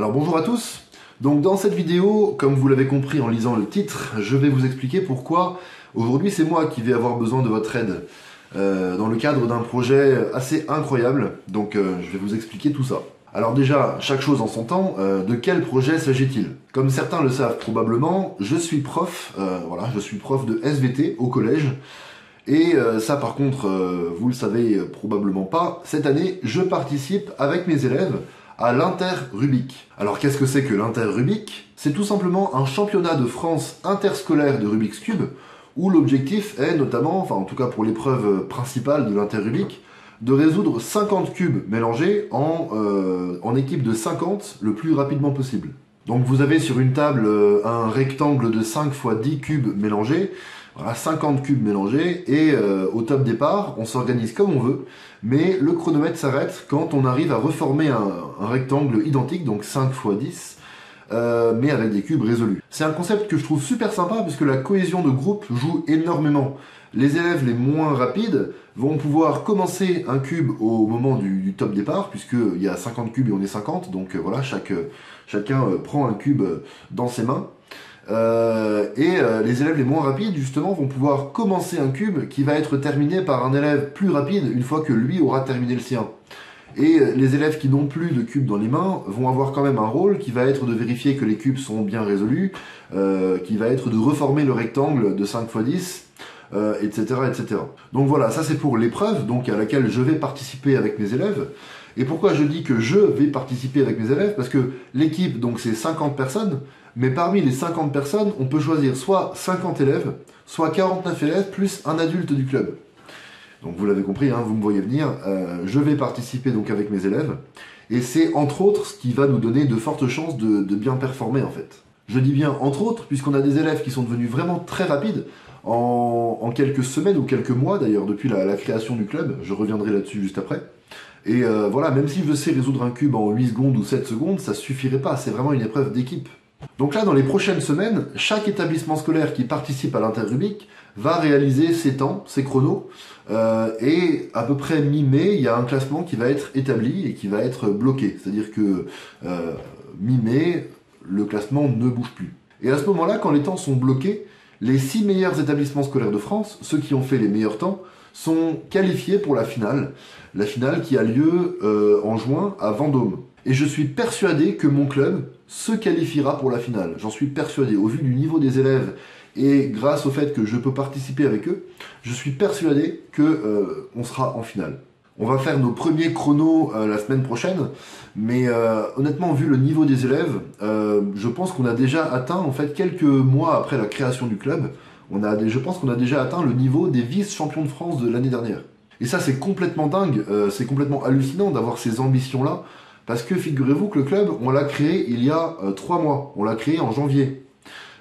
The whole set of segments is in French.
Alors bonjour à tous. Donc dans cette vidéo, comme vous l'avez compris en lisant le titre, je vais vous expliquer pourquoi aujourd'hui c'est moi qui vais avoir besoin de votre aide dans le cadre d'un projet assez incroyable. Donc je vais vous expliquer tout ça. Alors déjà, chaque chose en son temps, de quel projet s'agit-il? Comme certains le savent probablement, je suis prof, je suis prof de SVT au collège. Et ça par contre, vous le savez probablement pas, cette année, je participe avec mes élèves à l'Inter-Rubik. Alors qu'est-ce que c'est que l'Inter-Rubik? C'est tout simplement un championnat de France interscolaire de Rubik's Cube, où l'objectif est notamment, enfin en tout cas pour l'épreuve principale de l'Inter-Rubik, de résoudre 50 cubes mélangés en équipe de 50 le plus rapidement possible. Donc vous avez sur une table un rectangle de 5 x 10 cubes mélangés, voilà, 50 cubes mélangés, et au top départ, on s'organise comme on veut, mais le chronomètre s'arrête quand on arrive à reformer un rectangle identique, donc 5 x 10, mais avec des cubes résolus. C'est un concept que je trouve super sympa, parce que la cohésion de groupe joue énormément. Les élèves les moins rapides vont pouvoir commencer un cube au moment du top départ, puisqu'il y a 50 cubes et on est 50, donc voilà, chacun prend un cube dans ses mains. Les élèves les moins rapides justement vont pouvoir commencer un cube qui va être terminé par un élève plus rapide une fois que lui aura terminé le sien. Et les élèves qui n'ont plus de cubes dans les mains vont avoir quand même un rôle qui va être de vérifier que les cubes sont bien résolus, qui va être de reformer le rectangle de 5 x 10, etc., etc. Donc voilà, ça c'est pour l'épreuve donc à laquelle je vais participer avec mes élèves. Et pourquoi je dis que je vais participer avec mes élèves? Parce que l'équipe, donc c'est 50 personnes, mais parmi les 50 personnes, on peut choisir soit 50 élèves, soit 49 élèves, plus un adulte du club. Donc vous l'avez compris, hein, vous me voyez venir, je vais participer donc avec mes élèves, et c'est entre autres ce qui va nous donner de fortes chances de bien performer en fait. Je dis bien entre autres, puisqu'on a des élèves qui sont devenus vraiment très rapides, en quelques semaines ou quelques mois d'ailleurs, depuis la création du club, je reviendrai là-dessus juste après. Et voilà, même si je sais résoudre un cube en 8 secondes ou 7 secondes, ça suffirait pas, c'est vraiment une épreuve d'équipe. Donc là, dans les prochaines semaines, chaque établissement scolaire qui participe à l'Inter-Rubik va réaliser ses temps, ses chronos, et à peu près mi-mai, il y a un classement qui va être établi et qui va être bloqué. C'est-à-dire que mi-mai, le classement ne bouge plus. Et à ce moment-là, quand les temps sont bloqués, les 6 meilleurs établissements scolaires de France, ceux qui ont fait les meilleurs temps, sont qualifiés pour la finale qui a lieu en juin à Vendôme. Et je suis persuadé que mon club se qualifiera pour la finale. J'en suis persuadé. Au vu du niveau des élèves et grâce au fait que je peux participer avec eux, je suis persuadé que on sera en finale. On va faire nos premiers chronos la semaine prochaine, mais honnêtement, vu le niveau des élèves, je pense qu'on a déjà atteint, en fait, quelques mois après la création du club, je pense qu'on a déjà atteint le niveau des vice-champions de France de l'année dernière. Et ça, c'est complètement dingue, c'est complètement hallucinant d'avoir ces ambitions-là, parce que figurez-vous que le club, on l'a créé il y a 3 mois, on l'a créé en janvier.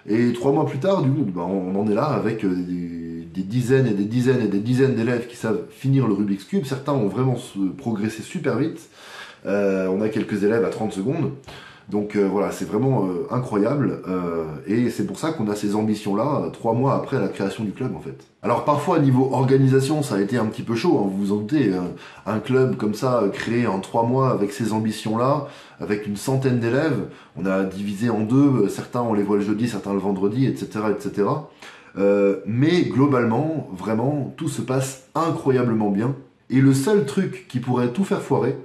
Et 3 mois plus tard, du coup, on en est là avec des dizaines et des dizaines et des dizaines d'élèves qui savent finir le Rubik's Cube. Certains ont vraiment progressé super vite. On a quelques élèves à 30 secondes. Donc voilà, c'est vraiment incroyable, et c'est pour ça qu'on a ces ambitions-là 3 mois après la création du club en fait. Alors parfois niveau organisation ça a été un petit peu chaud, hein, vous vous en doutez, un club comme ça créé en 3 mois avec ces ambitions-là, avec une centaine d'élèves, on a divisé en deux, certains on les voit le jeudi, certains le vendredi, etc. etc. Mais globalement, vraiment, tout se passe incroyablement bien, et le seul truc qui pourrait tout faire foirer,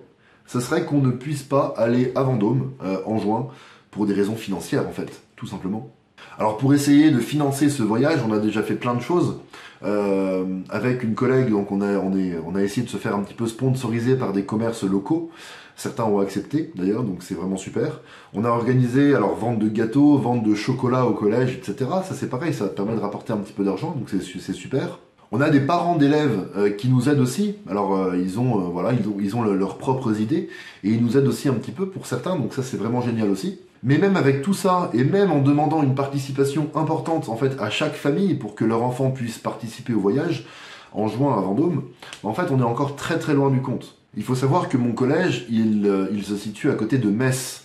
ce serait qu'on ne puisse pas aller à Vendôme en juin pour des raisons financières en fait, tout simplement. Alors pour essayer de financer ce voyage, on a déjà fait plein de choses. Avec une collègue, donc on a essayé de se faire un petit peu sponsoriser par des commerces locaux. Certains ont accepté d'ailleurs, donc c'est vraiment super. On a organisé alors vente de gâteaux, vente de chocolat au collège, etc. Ça c'est pareil, ça permet de rapporter un petit peu d'argent, donc c'est super. On a des parents d'élèves qui nous aident aussi. Alors ils ont leurs propres idées et ils nous aident aussi un petit peu pour certains, donc ça c'est vraiment génial aussi. Mais même avec tout ça, et même en demandant une participation importante en fait à chaque famille pour que leur enfant puisse participer au voyage en juin à Vendôme, en fait on est encore très très loin du compte. Il faut savoir que mon collège, il se situe à côté de Metz.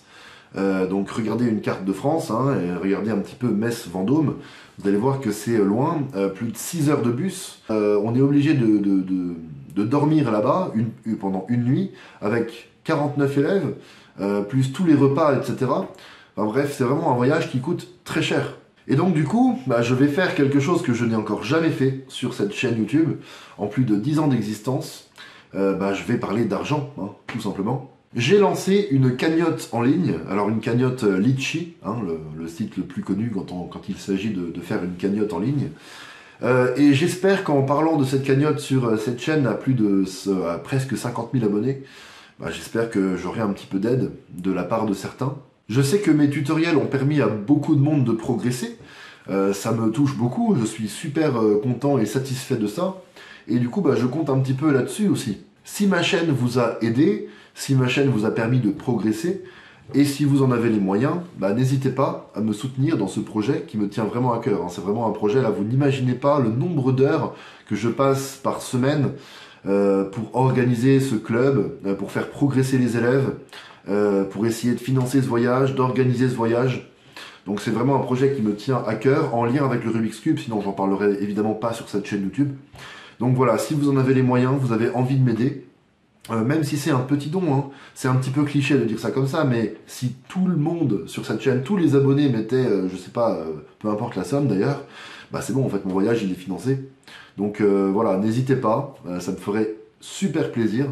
Donc regardez une carte de France, hein, et regardez un petit peu Metz-Vendôme, vous allez voir que c'est loin, plus de 6 heures de bus. On est obligé de dormir là-bas pendant une nuit avec 49 élèves, plus tous les repas, etc. Enfin bref, c'est vraiment un voyage qui coûte très cher. Et donc du coup, je vais faire quelque chose que je n'ai encore jamais fait sur cette chaîne YouTube, en plus de 10 ans d'existence. Je vais parler d'argent, hein, tout simplement. J'ai lancé une cagnotte en ligne, alors une cagnotte Litchi, hein, le site le plus connu quand il s'agit de faire une cagnotte en ligne. Et j'espère qu'en parlant de cette cagnotte sur cette chaîne à presque 50 000 abonnés, j'espère que j'aurai un petit peu d'aide de la part de certains. Je sais que mes tutoriels ont permis à beaucoup de monde de progresser, ça me touche beaucoup, je suis super content et satisfait de ça, et du coup je compte un petit peu là-dessus aussi. Si ma chaîne vous a aidé, si ma chaîne vous a permis de progresser, et si vous en avez les moyens, n'hésitez pas à me soutenir dans ce projet qui me tient vraiment à cœur. C'est vraiment un projet, là vous n'imaginez pas le nombre d'heures que je passe par semaine pour organiser ce club, pour faire progresser les élèves, pour essayer de financer ce voyage, d'organiser ce voyage. Donc c'est vraiment un projet qui me tient à cœur, en lien avec le Rubik's Cube, sinon j'en parlerai évidemment pas sur cette chaîne YouTube. Donc voilà, si vous en avez les moyens, vous avez envie de m'aider, même si c'est un petit don, hein, c'est un petit peu cliché de dire ça comme ça, mais si tout le monde sur cette chaîne, tous les abonnés mettaient, je sais pas, peu importe la somme d'ailleurs, c'est bon, en fait mon voyage il est financé. Donc voilà, n'hésitez pas, ça me ferait super plaisir.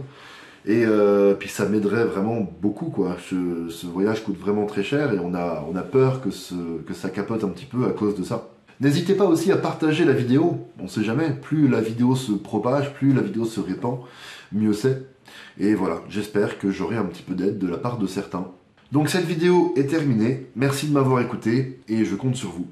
Et puis ça m'aiderait vraiment beaucoup, quoi. Ce voyage coûte vraiment très cher et on a peur que ça capote un petit peu à cause de ça. N'hésitez pas aussi à partager la vidéo, on sait jamais, plus la vidéo se propage, plus la vidéo se répand, mieux c'est. Et voilà, j'espère que j'aurai un petit peu d'aide de la part de certains. Donc cette vidéo est terminée, merci de m'avoir écouté et je compte sur vous.